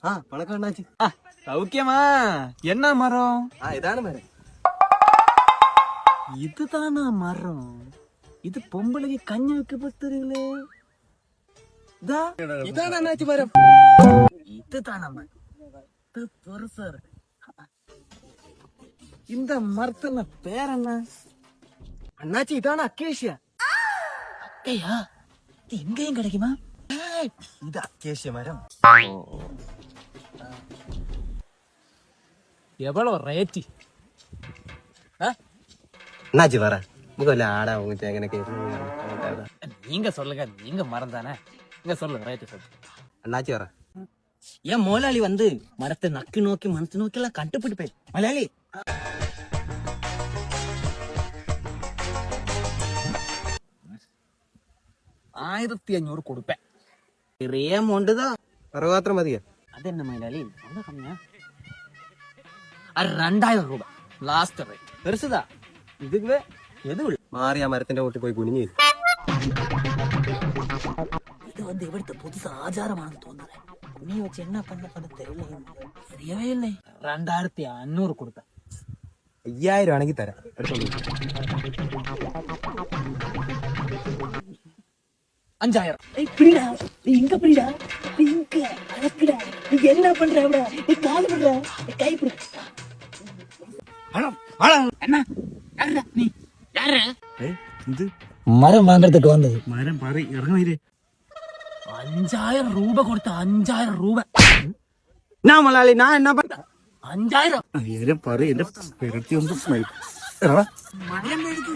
வணக்கம் அண்ணாச்சி. சௌக்கியமா? என்ன மரம்? இதான மரம். இதுதானா மரம்? இது பொம்பளைக்கு கஞ்சி வைக்கப்பட்டிருக்கீங்களே. இதான அண்ணாச்சி மரம். இதுதானா மரம்? இது பெருசா இருக்கு. இந்த மரத்துல பேர் என்ன? அண்ணாச்சி இதான அக்கேஷியா. அக்கையா? இது எங்கேயும் கிடைக்குமா? இது அக்கேஷிய மரம். எவ்வளவு ரேட்டி? அண்ணாச்சி வர முகல ஆடா உங்க எனக்கு நீங்க சொல்லுங்க, நீங்க மரம் தானே. நீங்க சொல்லுங்க, ரேட்டு சொல்லுங்க. அண்ணாச்சி வர. ஏன் முதலாளி வந்து மரத்தை நக்கு நோக்கி மனசு நோக்கி எல்லாம் கண்டுபிடிப்பேன். முதலாளி 1500 கொடுப்பேன். பெரிய அமௌண்ட் தான். അറുപത്ര മതിയോ? അതെന്നെ മൈലാലി ரொம்ப கம்மியா? 2000 രൂപ ലാസ്റ്റ് റേറ്റ്. பெருசுதா இதுவே எதுவும் മാറി ആ മരത്തിന്റെ കൂട്ടി പോയി കുനിഞ്ഞു. இது வந்து இവിടുത്തെ புதுசு ஆச்சாரமானு தோணுது. நீ வச்சு என்ன பண்ண தெரியல. தெரியவே இல்லை. 2500 கொடுத்தேன். 5000 ആണെങ്കിൽ തരാം. $5000. பிரிடா, நீ இங்க பிரிடா, நீ இங்க அடக்குடா. நீ என்ன பண்ற? அவட நீ கால் பண்ற, நீ கை பிடி. என்ன யாரா நீ? யாரா? ഇത് மரம் வாங்குறதுக்கு வந்தது. മരം പറ ഇറങ്ങി. 5000 ரூபா கொடுத்த. 5000 ரூபா. ഞാൻ മലയാളി, ഞാൻ എന്നാ പറഞ്ഞ 5000 അയ്യായിരം പറ. എന്റെ പെരട്ടി ഒന്ന് மரம் எடுத்து